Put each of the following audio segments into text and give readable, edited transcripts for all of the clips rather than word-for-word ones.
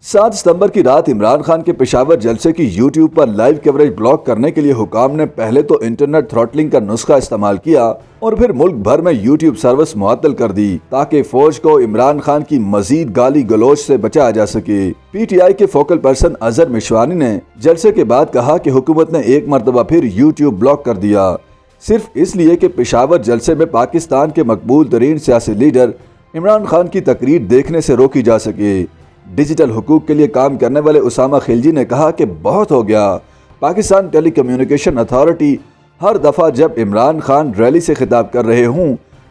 7 सितंबर की रात इमरान खान के पेशावर जलसे की यूट्यूब पर लाइव कवरेज ब्लॉक करने के लिए हुकाम ने पहले तो इंटरनेट थ्रॉटलिंग का नुस्खा इस्तेमाल किया और फिर मुल्क भर में यूट्यूब सर्विस मुअत्तल कर दी ताकि फौज को इमरान खान की मजीद गाली गलौज से बचाया जा सके। पीटीआई के फोकल पर्सन अजहर मिशवानी ने जलसे के बाद कहा कि हुकूमत ने एक मरतबा फिर यूट्यूब ब्लॉक कर दिया, सिर्फ इसलिए कि पेशावर जलसे में पाकिस्तान के मकबूल तरीन सियासी लीडर इमरान खान की तकरीर देखने से रोकी जा सके। डिजिटल हुकूक के लिए काम करने वाले उसामा खिलजी ने कहा कि बहुत हो गया। पाकिस्तान टेली कम्युनिकेशन अथॉरिटी हर दफ़ा जब इमरान खान रैली से खिताब कर रहे हों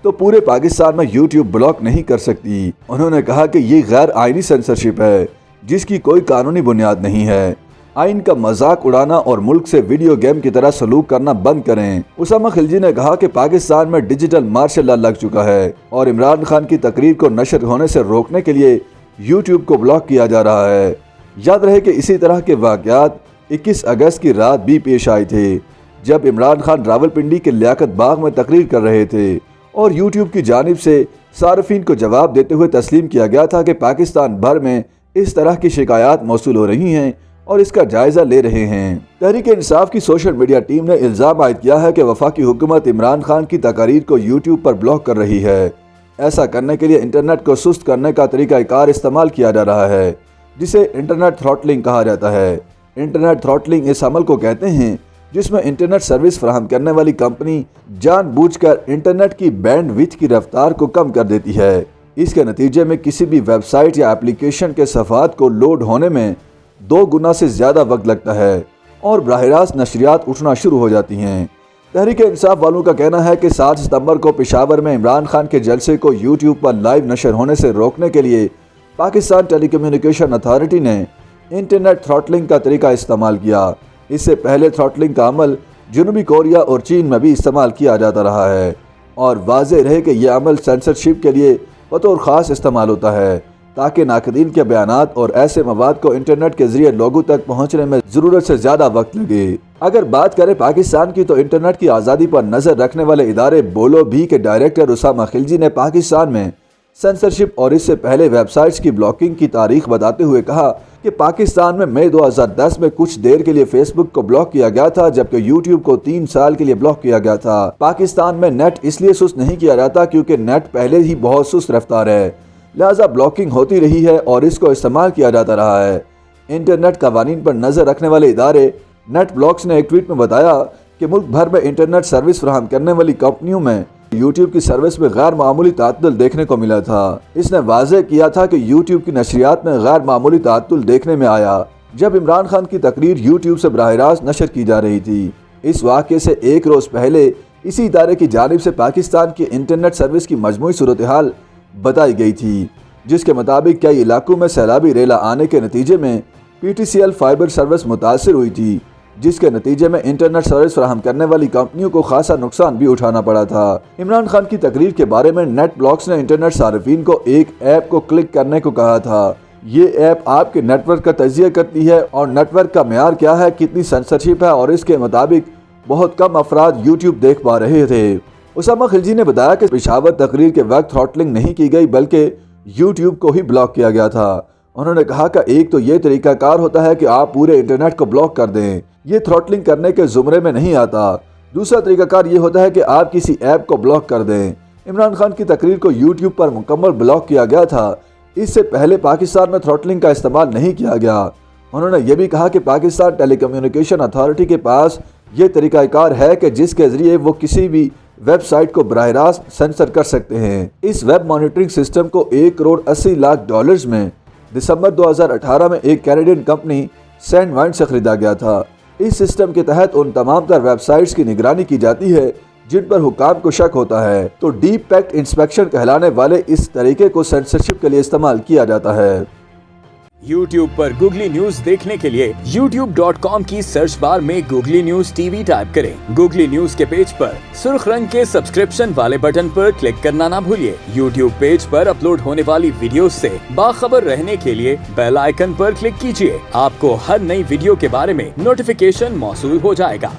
तो पूरे पाकिस्तान में यूट्यूब ब्लॉक नहीं कर सकती। उन्होंने कहा कि ये गैर आइनी सेंसरशिप है जिसकी कोई कानूनी बुनियाद नहीं है। आइन का मजाक उड़ाना और मुल्क से वीडियो गेम की तरह सलूक करना बंद करें। उसामा खिलजी ने कहा कि पाकिस्तान में डिजिटल मार्शल लॉ लग चुका है और इमरान खान की तकरीर को नशर होने से रोकने के लिए यूट्यूब को ब्लॉक किया जा रहा है। याद रहे कि इसी तरह के वाक़यात 21 अगस्त की रात भी पेश आए थे जब इमरान खान रावलपिंडी के लियाकत बाग में तकरीर कर रहे थे और यूट्यूब की जानिब से सार्फिन को जवाब देते हुए तस्लीम किया गया था कि पाकिस्तान भर में इस तरह की शिकायत मौसूल हो रही हैं और इसका जायजा ले रहे हैं। तहरीक इंसाफ की सोशल मीडिया टीम ने इल्ज़ाम आयद किया है कि वफाकी हुकूमत इमरान खान की तकारीर को यूट्यूब पर ब्लॉक कर रही है। ऐसा करने के लिए इंटरनेट को सुस्त करने का तरीक़ाकार इस्तेमाल किया जा रहा है जिसे इंटरनेट थ्रॉटलिंग कहा जाता है। इंटरनेट थ्रॉटलिंग इस अमल को कहते हैं जिसमें इंटरनेट सर्विस फराहम करने वाली कंपनी जानबूझकर इंटरनेट की बैंडविड्थ की रफ्तार को कम कर देती है। इसके नतीजे में किसी भी वेबसाइट या एप्लीकेशन के सफ़ात को लोड होने में 2 गुना से ज़्यादा वक्त लगता है और बराह रास्त नशरियात उठना शुरू हो जाती हैं। तहरीक इंसाफ वालों का कहना है कि 7 सितंबर को पेशावर में इमरान खान के जलसे को यूट्यूब पर लाइव नशर होने से रोकने के लिए पाकिस्तान टेली कम्युनिकेशन अथॉरिटी ने इंटरनेट थ्रॉटलिंग का तरीका इस्तेमाल किया। इससे पहले थ्रॉटलिंग का अमल जनूबी कोरिया और चीन में भी इस्तेमाल किया जाता रहा है और वाज़ेह रहे कि यह अमल सेंसरशिप के लिए बतौर ख़ास इस्तेमाल होता है ताकि नाक़दीन के बयानात और ऐसे मवाद को इंटरनेट के जरिए लोगों तक पहुँचने में ज़रूरत से ज़्यादा वक्त लगे। अगर बात करें पाकिस्तान की तो इंटरनेट की आज़ादी पर नज़र रखने वाले इदारे बोलो भी के डायरेक्टर उसामा खिलजी ने पाकिस्तान में सेंसरशिप और इससे पहले वेबसाइट्स की ब्लॉकिंग की तारीख बताते हुए कहा कि पाकिस्तान में मई 2010 में कुछ देर के लिए फेसबुक को ब्लॉक किया गया था जबकि यूट्यूब को 3 साल के लिए ब्लॉक किया गया था। पाकिस्तान में नेट इसलिए सुस्त नहीं किया जाता क्योंकि नेट पहले ही बहुत सुस्त रफ्तार है, लिहाजा ब्लॉकिंग होती रही है और इसको इस्तेमाल किया जाता रहा है। इंटरनेट कवानीन पर नज़र रखने वाले इदारे नेट ब्लॉक्स ने एक ट्वीट में बताया कि मुल्क भर में इंटरनेट सर्विस फराहम करने वाली कंपनियों में यूट्यूब की सर्विस में गैर मामूली तात्तुल देखने को मिला था। इसने वाज़ेह किया था कि यूट्यूब की नशरियात में गैर मामूली तात्तुल देखने में आया जब इमरान खान की तकरीर यूट्यूब से बराह रास्त नशर की जा रही थी। इस वाक़े से एक रोज़ पहले इसी इदारे की जानिब से पाकिस्तान की इंटरनेट सर्विस की मजमूई सूरत हाल बताई गई थी जिसके मुताबिक कई इलाकों में सैलाबी रेला आने के नतीजे में PTCL फाइबर सर्विस मुतासर हुई थी जिसके नतीजे में इंटरनेट सर्विस फराहम करने वाली कंपनियों को खासा नुकसान भी उठाना पड़ा था। इमरान खान की तकरीर के बारे में नेट ब्लॉक्स ने इंटरनेट सार्फिन को एक ऐप को क्लिक करने को कहा था। ये ऐप आपके नेटवर्क का तजिया करती है और नेटवर्क का मेयार क्या है, कितनी सेंसरशिप है और इसके मुताबिक बहुत कम अफराद यूट्यूब देख पा रहे थे। उसामा खिलजी ने बताया कि पेशावर तकरीर के वक्त थ्रॉटलिंग नहीं की गई बल्कि यूट्यूब को ही ब्लॉक किया गया था। उन्होंने कहा कि एक तो ये तरीकाकार होता है कि आप पूरे इंटरनेट को ब्लॉक कर दें, ये थ्रॉटलिंग करने के ज़ुमरे में नहीं आता। दूसरा तरीकाकार ये होता है कि आप किसी ऐप को ब्लॉक कर दें। इमरान खान की तकरीर को यूट्यूब पर मुकम्मल ब्लॉक किया गया था। इससे पहले पाकिस्तान में थ्रॉटलिंग का इस्तेमाल नहीं किया गया। उन्होंने ये भी कहा कि पाकिस्तान टेली कम्युनिकेशन अथॉरिटी के पास ये तरीकाकार है कि जिसके ज़रिए वो किसी भी वेबसाइट को बराह रास्त सेंसर कर सकते हैं। इस वेब मॉनिटरिंग सिस्टम को $1,80,00,000 में दिसंबर 2018 में एक कैनेडियन कंपनी सैंडवाइंड से खरीदा गया था। इस सिस्टम के तहत उन तमाम तर वेबसाइट्स की निगरानी की जाती है जिन पर हुकाम को शक होता है तो डीप पैक्ट इंस्पेक्शन कहलाने वाले इस तरीके को सेंसरशिप के लिए इस्तेमाल किया जाता है। YouTube पर गूगली न्यूज देखने के लिए youtube.com की सर्च बार में गूगली न्यूज TV टाइप करें। गूगली न्यूज के पेज पर सुर्ख रंग के सब्सक्रिप्शन वाले बटन पर क्लिक करना ना भूलिए। YouTube पेज पर अपलोड होने वाली वीडियोस से बाखबर रहने के लिए बेल आइकन पर क्लिक कीजिए। आपको हर नई वीडियो के बारे में नोटिफिकेशन मौसूल हो जाएगा।